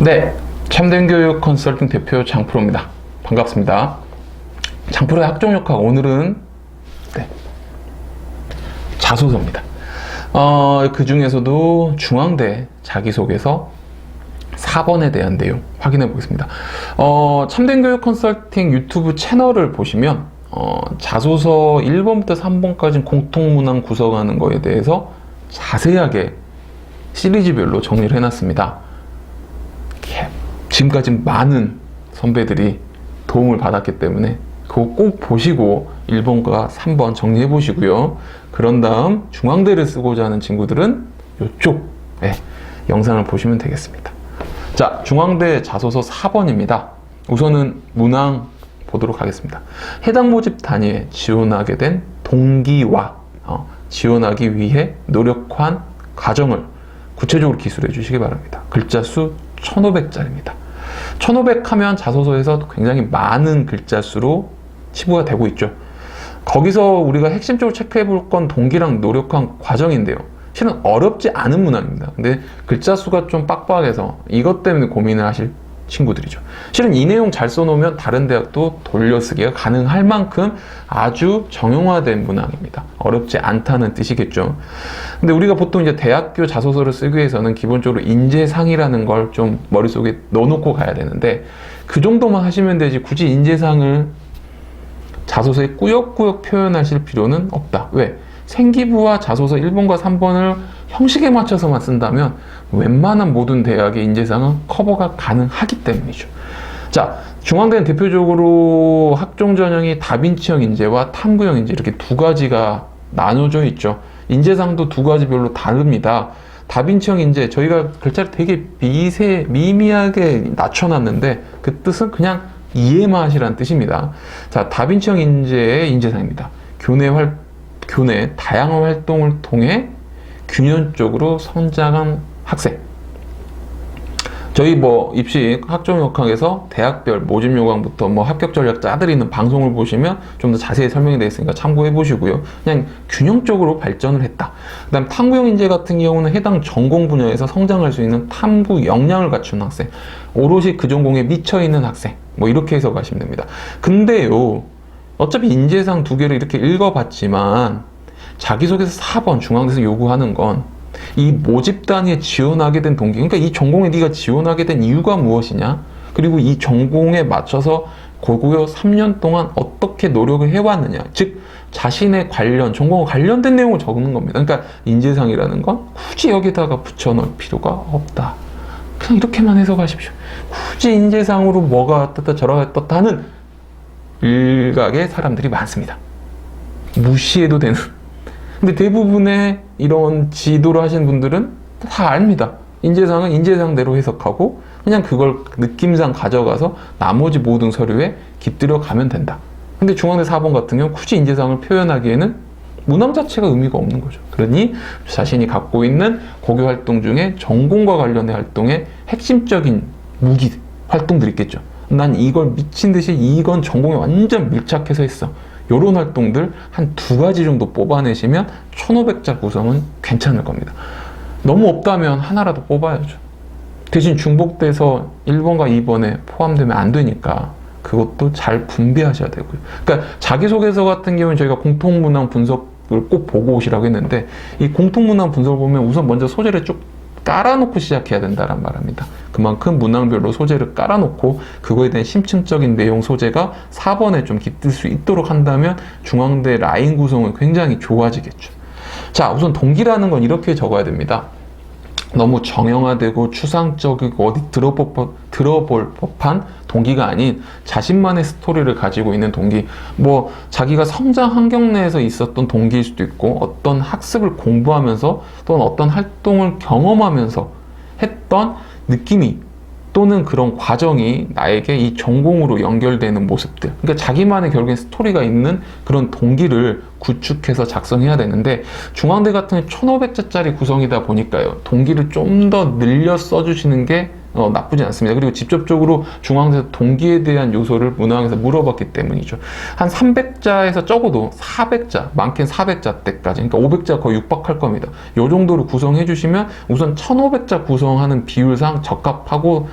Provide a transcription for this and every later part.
네, 참된 교육 컨설팅 대표 장프로입니다. 반갑습니다. 장프로의 학종역학 오늘은 자소서입니다. 그 중에서도 중앙대 자기소개서 4번에 대한 내용 확인해 보겠습니다. 참된 교육 컨설팅 유튜브 채널을 보시면 자소서 1번부터 3번까지 공통문항 구성하는 거에 대해서 자세하게 시리즈별로 정리를 해놨습니다. 지금까지 많은 선배들이 도움을 받았기 때문에 그거 꼭 보시고 1번과 3번 정리해 보시고요. 그런 다음 중앙대를 쓰고자 하는 친구들은 이쪽 영상을 보시면 되겠습니다. 자, 중앙대 자소서 4번입니다. 우선은 문항 보도록 하겠습니다. 해당 모집 단위에 지원하게 된 동기와 지원하기 위해 노력한 과정을 구체적으로 기술해 주시기 바랍니다. 글자 수 1500자리입니다. 1500 하면 자소서에서 굉장히 많은 글자 수로 치부가 되고 있죠. 거기서 우리가 핵심적으로 체크해 볼 건 동기랑 노력한 과정인데요. 실은 어렵지 않은 문항입니다. 근데 글자 수가 좀 빡빡해서 이것 때문에 고민을 하실 친구들이죠. 실은 이 내용 잘 써놓으면 다른 대학도 돌려쓰기가 가능할 만큼 아주 정형화된 문항입니다. 어렵지 않다는 뜻이겠죠. 근데 우리가 보통 이제 대학교 자소서를 쓰기 위해서는 기본적으로 인재상이라는 걸 좀 머릿속에 넣어놓고 가야 되는데 그 정도만 하시면 되지 굳이 인재상을 자소서에 꾸역꾸역 표현하실 필요는 없다. 왜? 생기부와 자소서 1번과 3번을 형식에 맞춰서만 쓴다면 웬만한 모든 대학의 인재상은 커버가 가능하기 때문이죠. 자, 중앙대는 대표적으로 학종 전형이 다빈치형 인재와 탐구형 인재 이렇게 두 가지가 나눠져 있죠. 인재상도 두 가지별로 다릅니다. 다빈치형 인재, 저희가 글자를 되게 미미하게 낮춰놨는데 그 뜻은 그냥 이해만 하시라는 뜻입니다. 자, 다빈치형 인재의 인재상입니다. 교내 다양한 활동을 통해 균형적으로 성장한 학생. 저희 입시 학종역학에서 대학별 모집 요강부터 합격 전략 짜드리는 방송을 보시면 좀 더 자세히 설명이 되어 있으니까 참고해 보시고요. 그냥 균형적으로 발전을 했다. 그 다음 탐구형 인재 같은 경우는 해당 전공 분야에서 성장할 수 있는 탐구 역량을 갖춘 학생. 오롯이 그 전공에 미쳐 있는 학생. 이렇게 해서 가시면 됩니다. 근데요, 어차피 인재상 두 개를 이렇게 읽어봤지만 자기소개서 4번 중앙대에서 요구하는 건 이 모집 단위에 지원하게 된 동기, 그러니까 이 전공에 네가 지원하게 된 이유가 무엇이냐, 그리고 이 전공에 맞춰서 고교 3년 동안 어떻게 노력을 해왔느냐, 즉 자신의 전공과 관련된 내용을 적는 겁니다. 그러니까 인재상이라는 건 굳이 여기다가 붙여넣을 필요가 없다. 그냥 이렇게만 해석하십시오. 굳이 인재상으로 뭐가 어떻다 저러가 어떻다 하는 일각의 사람들이 많습니다. 무시해도 되는. 근데 대부분의 이런 지도를 하시는 분들은 다 압니다. 인재상은 인재상대로 해석하고 그냥 그걸 느낌상 가져가서 나머지 모든 서류에 깃들여 가면 된다. 근데 중앙대 4번 같은 경우 굳이 인재상을 표현하기에는 문항 자체가 의미가 없는 거죠. 그러니 자신이 갖고 있는 고교 활동 중에 전공과 관련된 활동의 핵심적인 무기 활동들이 있겠죠. 난 이걸 미친 듯이 이건 전공에 완전 밀착해서 했어. 이런 활동들 한 두 가지 정도 뽑아내시면 1500자 구성은 괜찮을 겁니다. 너무 없다면 하나라도 뽑아야죠. 대신 중복돼서 1번과 2번에 포함되면 안 되니까 그것도 잘 분배하셔야 되고요. 그러니까 자기소개서 같은 경우는 저희가 공통문항 분석을 꼭 보고 오시라고 했는데 이 공통문항 분석을 보면 우선 먼저 소재를 쭉 깔아놓고 시작해야 된다는 말입니다. 그만큼 문항별로 소재를 깔아놓고 그거에 대한 심층적인 내용 소재가 4번에 좀 깃들 수 있도록 한다면 중앙대 라인 구성은 굉장히 좋아지겠죠. 자, 우선 동기라는 건 이렇게 적어야 됩니다. 너무 정형화되고 추상적이고 어디 들어볼 법한 동기가 아닌 자신만의 스토리를 가지고 있는 동기. 자기가 성장 환경 내에서 있었던 동기일 수도 있고 어떤 학습을 공부하면서 또는 어떤 활동을 경험하면서 했던 느낌이 또는 그런 과정이 나에게 이 전공으로 연결되는 모습들. 그러니까 자기만의 결국엔 스토리가 있는 그런 동기를 구축해서 작성해야 되는데 중앙대 같은 1500자짜리 구성이다 보니까요. 동기를 좀 더 늘려 써주시는 게 나쁘지 않습니다. 그리고 직접적으로 중앙대에서 동기에 대한 요소를 문항에서 물어봤기 때문이죠. 한 300자에서 적어도 400자, 많게는 400자 때까지, 그러니까 500자 거의 육박할 겁니다. 요 정도로 구성해 주시면 우선 1500자 구성하는 비율상 적합하고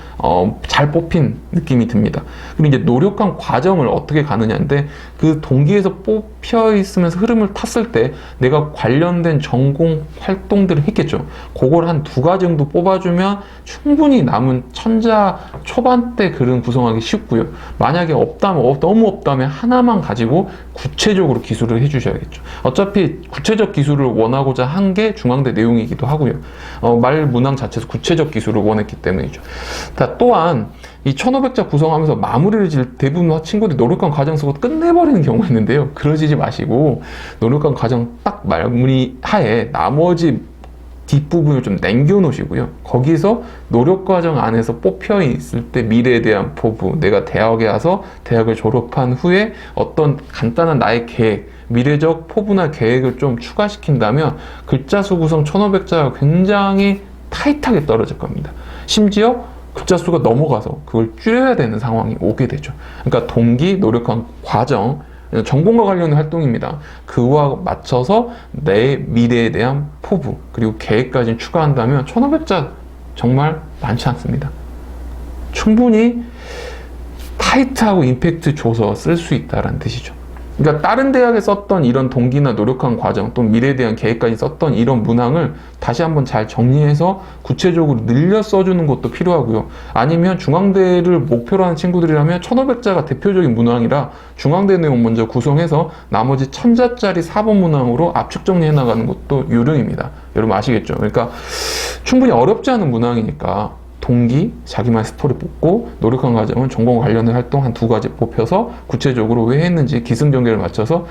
잘 뽑힌 느낌이 듭니다. 그리고 이제 노력한 과정을 어떻게 가느냐인데, 그 동기에서 뽑혀 있으면서 흐름을 탔을 때 내가 관련된 전공 활동들을 했겠죠. 그걸 한 2가지 정도 뽑아주면 충분히 남은 천자 초반대 글은 구성하기 쉽고요. 만약에 없다면, 너무 없다면 하나만 가지고 구체적으로 기술을 해주셔야겠죠. 어차피 구체적 기술을 원하고자 한 게 중앙대 내용이기도 하고요. 말 문항 자체에서 구체적 기술을 원했기 때문이죠. 또한 이 1500자 구성하면서 마무리를 질 대부분 친구들이 노력한 과정 쓰고 끝내버리는 경우가 있는데요. 그러시지 마시고 노력한 과정 딱 마무리 하에 나머지 뒷부분을 좀 남겨놓으시고요. 거기서 노력 과정 안에서 뽑혀 있을 때 미래에 대한 포부, 내가 대학에 와서 대학을 졸업한 후에 어떤 간단한 나의 계획, 미래적 포부나 계획을 좀 추가시킨다면 글자 수 구성 1500자가 굉장히 타이트하게 떨어질 겁니다. 심지어 글자 수가 넘어가서 그걸 줄여야 되는 상황이 오게 되죠. 그러니까 동기, 노력한 과정, 전공과 관련된 활동입니다. 그와 맞춰서 내 미래에 대한 포부, 그리고 계획까지 추가한다면 1500자 정말 많지 않습니다. 충분히 타이트하고 임팩트 줘서 쓸 수 있다는 뜻이죠. 그러니까 다른 대학에 썼던 이런 동기나 노력한 과정, 또 미래에 대한 계획까지 썼던 이런 문항을 다시 한번 잘 정리해서 구체적으로 늘려 써주는 것도 필요하고요. 아니면 중앙대를 목표로 하는 친구들이라면 1500자가 대표적인 문항이라 중앙대 내용 먼저 구성해서 나머지 1000자짜리 4번 문항으로 압축 정리해 나가는 것도 요령입니다. 여러분 아시겠죠? 그러니까 충분히 어렵지 않은 문항이니까 동기, 자기만의 스토리 뽑고, 노력한 과정은 전공 관련된 활동 한 2가지 뽑혀서 구체적으로 왜 했는지 기승전결을 맞춰서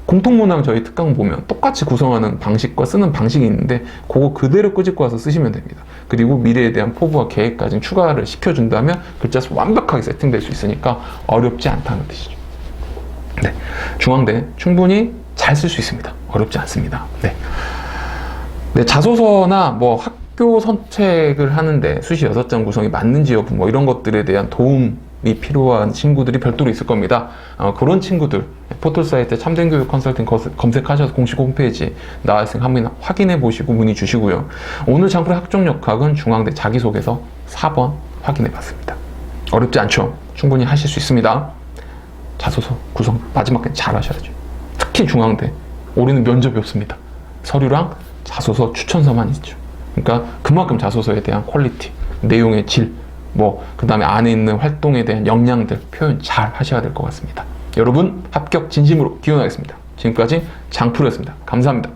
공통문항 저희 특강 보면 똑같이 구성하는 방식과 쓰는 방식이 있는데 그거 그대로 끄집고 와서 쓰시면 됩니다. 그리고 미래에 대한 포부와 계획까지 추가를 시켜준다면 글자 수 완벽하게 세팅될 수 있으니까 어렵지 않다는 뜻이죠. 네, 중앙대 충분히 잘 쓸 수 있습니다. 어렵지 않습니다. 네, 자소서나 학교 선택을 하는데 수시 6장 구성이 맞는지 여부 이런 것들에 대한 도움이 필요한 친구들이 별도로 있을 겁니다. 그런 친구들 포털 사이트 참된교육 컨설팅 검색하셔서 공식 홈페이지 나와 있으니까 한번 확인해 보시고 문의 주시고요. 오늘 장프의 학종역학은 중앙대 자기소개서 4번 확인해 봤습니다. 어렵지 않죠? 충분히 하실 수 있습니다. 자소서 구성 마지막까지 잘 하셔야죠. 특히 중앙대 올해는 면접이 없습니다. 서류랑 자소서 추천서만 있죠. 그러니까 그만큼 자소서에 대한 퀄리티, 내용의 질, 그 다음에 안에 있는 활동에 대한 역량들 표현 잘 하셔야 될 것 같습니다. 여러분 합격 진심으로 기원하겠습니다. 지금까지 장프로였습니다. 감사합니다.